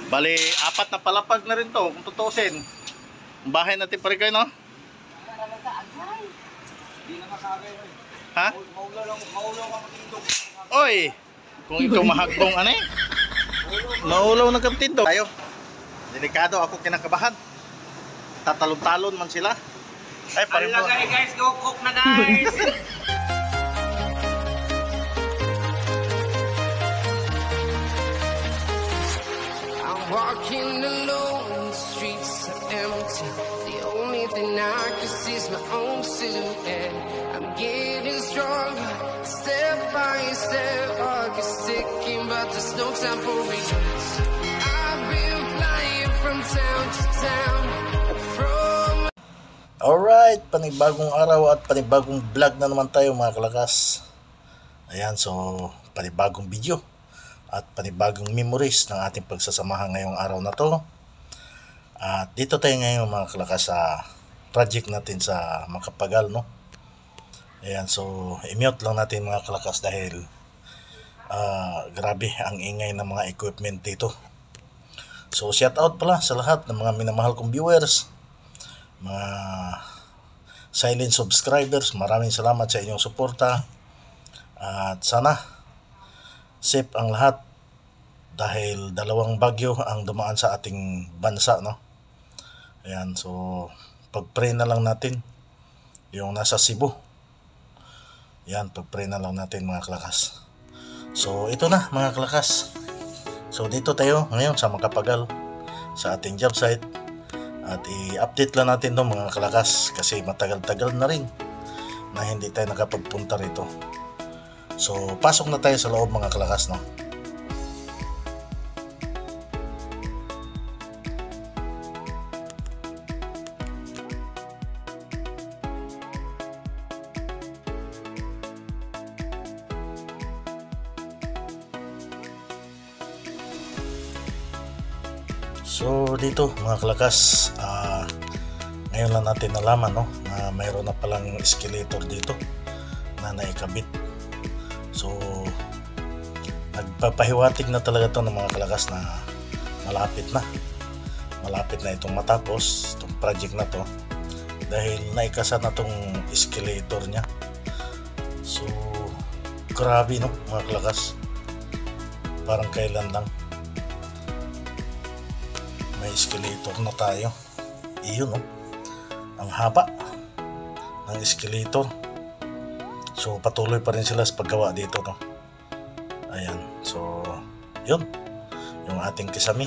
Bali, 4 na palapag na rin to kung tutusin. Ang bahay natin pa rin kayo, no? Ha? Oy! Kung ikaw mahagdong ano eh. Maulaw ng kaptindo. Tayo. Delikado ako kinakabahan. Tatalon-talon man sila. Ay, parin po. Guys, go cook na guys! Walking alone, the streets are empty. The only thing I can see is my own silhouette. I'm getting stronger, step by step. I get sticking, but there's no time for regrets. I've been flying from town to town. Alright, panibagong araw at panibagong vlog na naman tayo mga kalakas. Ayan, so panibagong video at panibagong memories ng ating pagsasamahan ngayong araw na to. At dito tayo ngayon mga kalakas sa project natin sa Makapagal, no? Ayan, so i-mute lang natin mga kalakas dahil grabe ang ingay ng mga equipment dito. So shout out pala sa lahat ng mga minamahal kong viewers, mga silent subscribers. Maraming salamat sa inyong suporta at sana safe ang lahat dahil 2 bagyo ang dumaan sa ating bansa, no? Ayan, so pag-pray na lang natin yung nasa Cebu. Ayan, pag-pray na lang natin mga kalakas. So ito na mga kalakas. So dito tayo ngayon sa Makapagal sa ating job site. At i-update lang natin itong mga kalakas kasi matagal-tagal na rin na hindi tayo nakapagpunta rito. So pasok na tayo sa loob mga kalakas, no? So dito mga kalakas, ngayon lang natin nalaman, no, na mayroon na palang escalator dito na naikabit. So nagpapahiwatig na talaga to ng mga kalakas na malapit na itong matapos itong project na to dahil naikasa na tong escalator nya. So grabe, no mga kalakas, parang kailan lang may escalator na tayo. Iyon, no, ang haba ng escalator. So patuloy pa rin sila sa paggawa dito, no. Ayan, so yun yung ating kisami.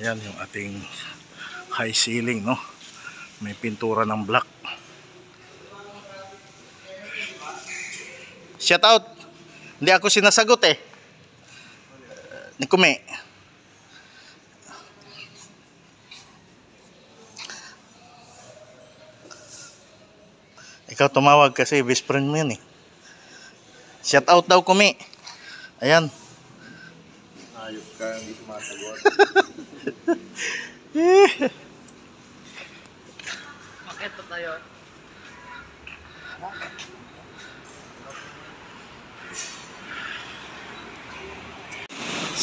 Ayan yung ating high ceiling, no, may pintura ng black. Shout out. Hindi ako sinasagot eh. Ni Kume. Ikaw tumawag kasi best friend mo yun eh. Shout out daw, Kume. Ayan. Ayok ka, hindi sumasagot. Bakit pa tayo?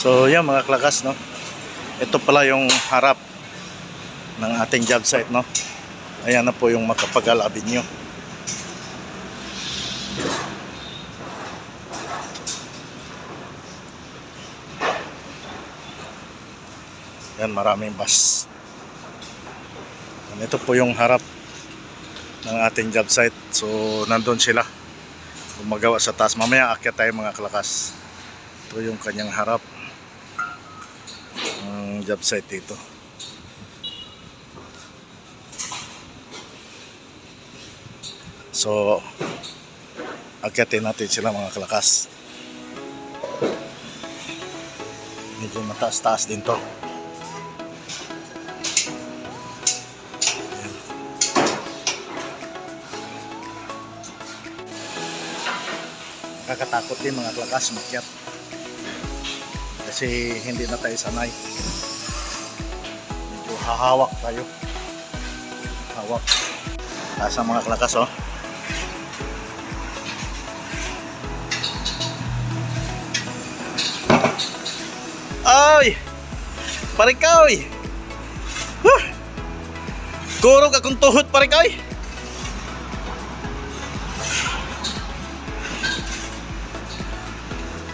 So yan mga kalakas, no, ito pala yung harap ng ating job site, no. Ayan na po yung Makapagal Avenue. Yan, maraming bus. Ito po yung harap ng ating job site. So nandun sila gumagawa sa taas. Mamaya akyat tayo mga kalakas. Ito yung kanyang harap ng job site dito. So akyatin natin sila mga kalakas. Medyo mataas-taas din to. Nakakatakot din mga kalakas makyat kasi hindi na tayo sanay. Medyo hahawak tayo. Hawak. Taas ang mga kalakas, oh. Ay! Parikoy! Huh! Kurog akong tuhod, parikoy!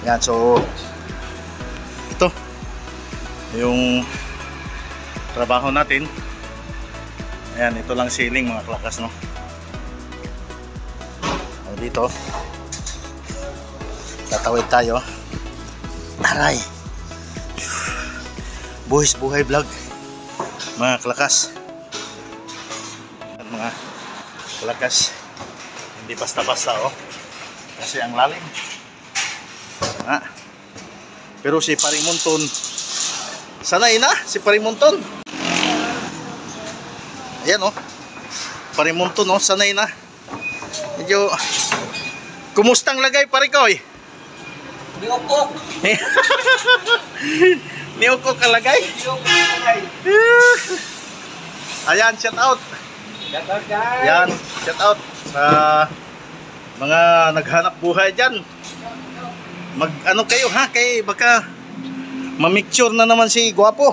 Yan, so ito yung trabaho natin. Ayan, ito lang ceiling mga klakas, no? Dito tatawid tayo. Aray, buhis buhay vlog mga klakas. Mga klakas, hindi basta-basta, oh, kasi ang lalim. Pero si Parimonton, sanay na si Parimonton. Ayan, oh, Parimonton, oh, sanay na. Medyo kumustang lagay, Parikoy? Niukok. Niukok ang lagay? Ayan, shout out. Shout out, guys. Ayan, shout out sa mga naghanap buhay dyan. Mag ano kayo, ha, kay baka mamicture na naman si Guwapo.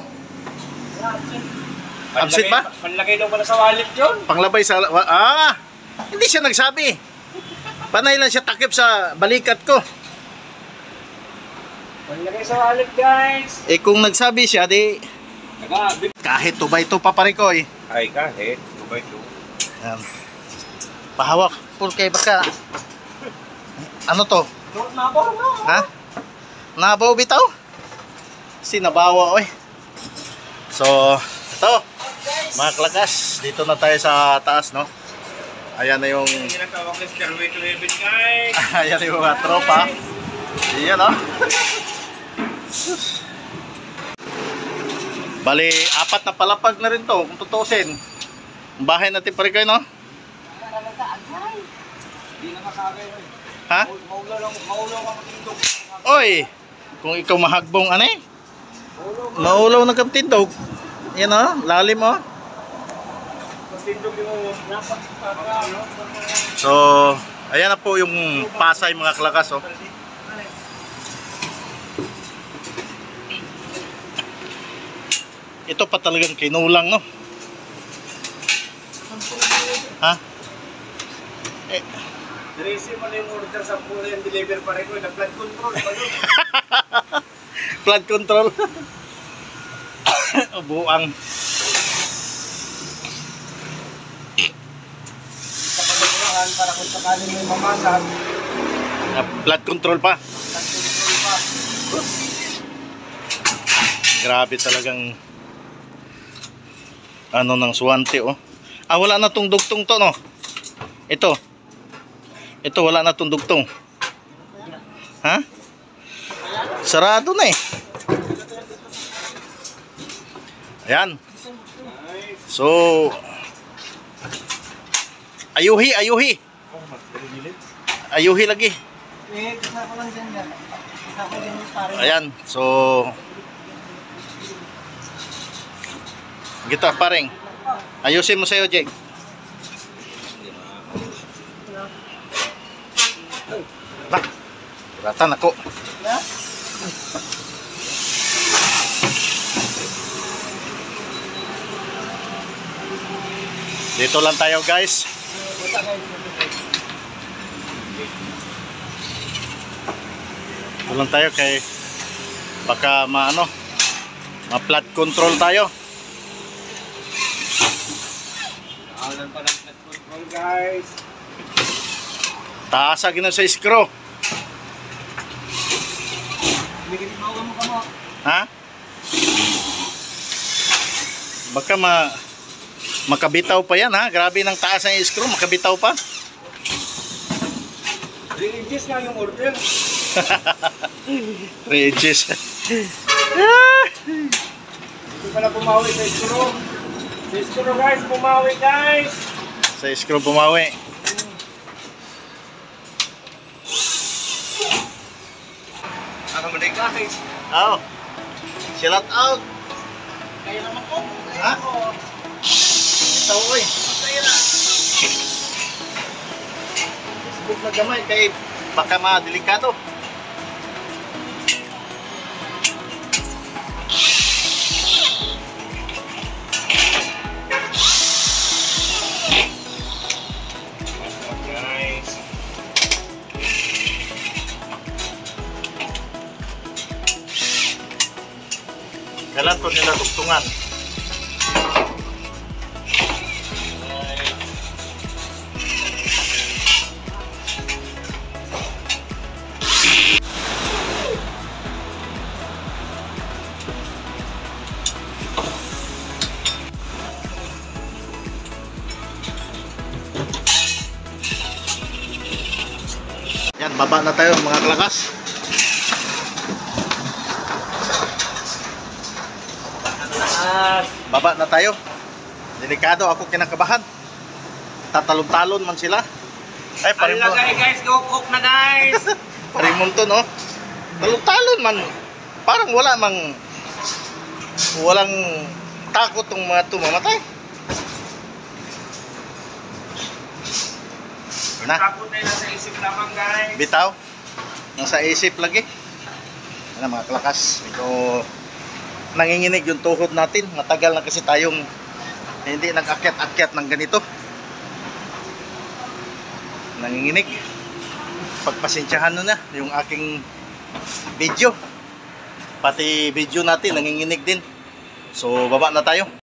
Absent ba? Panlagay daw pala sa wallet yun. Panglabay sa hindi siya nagsabi. Panay lang siya takip sa balikat ko. Panlagay sa wallet, guys. Eh kung nagsabi siya, di kahit tubay to Parikoy. Ay, kahit. Tubay to. Ayan. Pahawak. Porque baka ano to? Nabaw na. Ha? Nabaw bitaw? Sinabawa, oy. So, ito. Mga klakas, dito na tayo sa taas, no? Ayan na yung Ginatawag na Stairway to Heaven, guys. ayan yung mga tropa. Ayan, no? Bali, 4 na palapag na rin to, kung tutusin. Ang bahay natin pa rin kayo, no? Hindi na masabi. Ha? Maulaw ka matindog. Oy! Kung ikaw mahagbong, ano eh? Maulaw na kang tindog. Yan, no? Lalim, oh. Matindog yung napak. So, ayan na po yung Pasay mga klakas, oh. Ito pa talagang kinulang, no? Ha? Diretso mo na yung order sa pula yung deliver pa rin ko. Nag-flood control pa doon. Flood control. Buang. Sa pagkakurahan para kung sakaling may mamasag. Flood control pa. Flood control pa. Grabe talagang ano ng suwante, oh. Wala na tong dugtong to, no? Ito wala na tong dugtong. Ha? Sarado na eh. Ayan. So ayuhi lagi. Eh, kasama ko lang dyan yan. Kasama ko din yung parang. Ayan. So kita pareng. Ayusin mo sa'yo, Jake. Bak, ratan ako. Dito lang tayo, guys. Dito lang tayo kay baka ma-flood control tayo. Awalan pa ng flood control, guys. Taasag na sa screw. Bigyan mo ka mo. Ha? Baka makabitaw pa yan, ha? Grabe ng taas ng screw, makabitaw pa. 3 inches nga yung order. 3 inches. Hindi pala bumawi sa screw. Sa screw, guys, bumawi, guys. Sa screw bumawi. Ako mo na guys. Oo. Shout out. Kaya naman ko. Ha? Ito ko eh. Facebook na gamay kay baka ma-delikado. Guys. Kailan to nila tugtungan? Yan, baba na tayo mga kalakas. Baba na tayo. Delikado ako kinakabahan. Tatalon-talon man sila. Ay, Ano na guys, go cook na guys. parimunto no. Talon-talon man. Parang walang takot tong mga tumamatay. Na, Takot na nasa isip lamang guys. bitaw. Nasa isip lagi. Ano mga kalakas. Ito nanginginig yung tuhod natin. Matagal na kasi tayong hindi nag-akyat-akyat ng ganito. Nanginginig. Pagpasensyahan na yung aking video. Pati video natin nanginginig din. So baba na tayo.